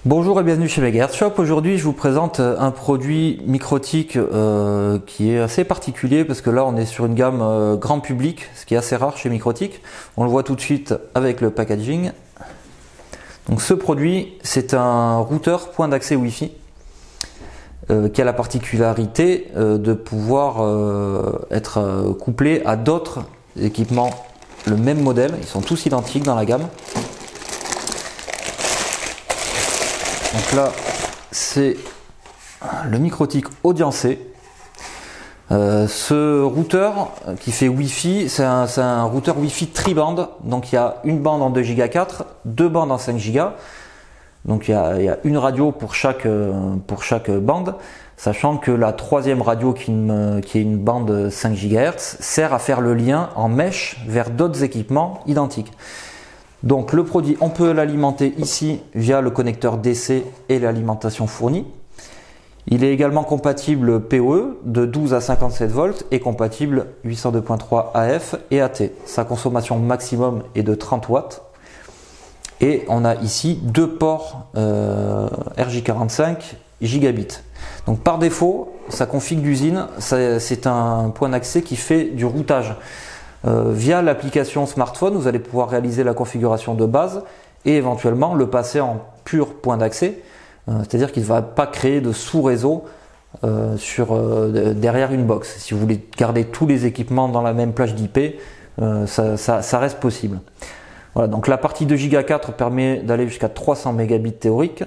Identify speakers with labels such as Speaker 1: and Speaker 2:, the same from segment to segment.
Speaker 1: Bonjour et bienvenue chez Megahertz Shop. Aujourd'hui je vous présente un produit Micro-Tik qui est assez particulier parce que là on est sur une gamme grand public, ce qui est assez rare chez Micro-Tik. On le voit tout de suite avec le packaging. Donc ce produit c'est un routeur point d'accès Wi-Fi qui a la particularité de pouvoir être couplé à d'autres équipements, le même modèle, ils sont tous identiques dans la gamme. Donc là, c'est le Micro-Tik Audiencé. Ce routeur qui fait Wi-Fi, c'est un routeur Wi-Fi tri-bande. Donc il y a une bande en 2 Go 4, deux bandes en 5 Go. Donc il y a une radio pour chaque bande, sachant que la troisième radio qui est une bande 5 GHz sert à faire le lien en mèche vers d'autres équipements identiques. Donc le produit, on peut l'alimenter ici via le connecteur DC et l'alimentation fournie. Il est également compatible PoE de 12 à 57 volts et compatible 802.3 AF et AT. Sa consommation maximum est de 30 watts. Et on a ici deux ports RJ45 gigabits. Donc par défaut, sa config d'usine, c'est un point d'accès qui fait du routage. Via l'application smartphone, vous allez pouvoir réaliser la configuration de base et éventuellement le passer en pur point d'accès, c'est-à-dire qu'il ne va pas créer de sous-réseau derrière une box. Si vous voulez garder tous les équipements dans la même plage d'IP, ça reste possible. Voilà, donc la partie 2 Go 4 permet d'aller jusqu'à 300 mégabits théoriques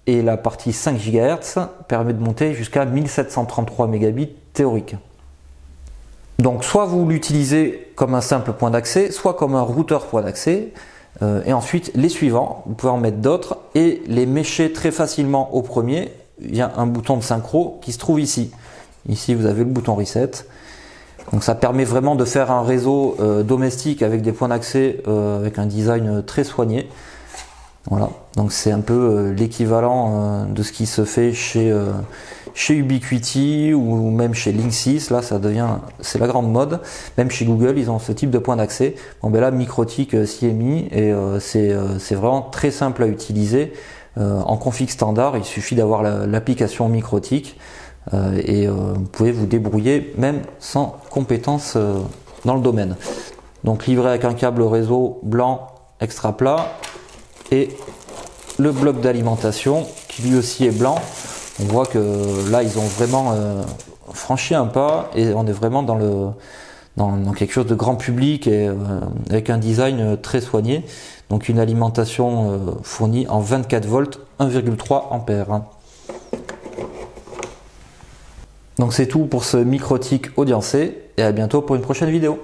Speaker 1: et la partie 5 GHz permet de monter jusqu'à 1733 mégabits théoriques. Donc soit vous l'utilisez comme un simple point d'accès, soit comme un routeur point d'accès, et ensuite les suivants, vous pouvez en mettre d'autres et les mécher très facilement au premier via un bouton de synchro qui se trouve ici. Ici vous avez le bouton reset. Donc ça permet vraiment de faire un réseau domestique avec des points d'accès avec un design très soigné. Voilà, donc c'est un peu l'équivalent de ce qui se fait chez Ubiquiti ou même chez Linksys. Là c'est la grande mode. Même chez Google ils ont ce type de point d'accès. Bon ben là Micro-Tik s'y est mis et c'est vraiment très simple à utiliser. En config standard, il suffit d'avoir l'application Micro-Tik et vous pouvez vous débrouiller même sans compétences dans le domaine. Donc livré avec un câble réseau blanc extra plat et le bloc d'alimentation qui lui aussi est blanc. On voit que là ils ont vraiment franchi un pas et on est vraiment dans quelque chose de grand public et avec un design très soigné. Donc une alimentation fournie en 24 volts 1,3 ampères. Donc c'est tout pour ce Micro-Tik Audiencé et à bientôt pour une prochaine vidéo.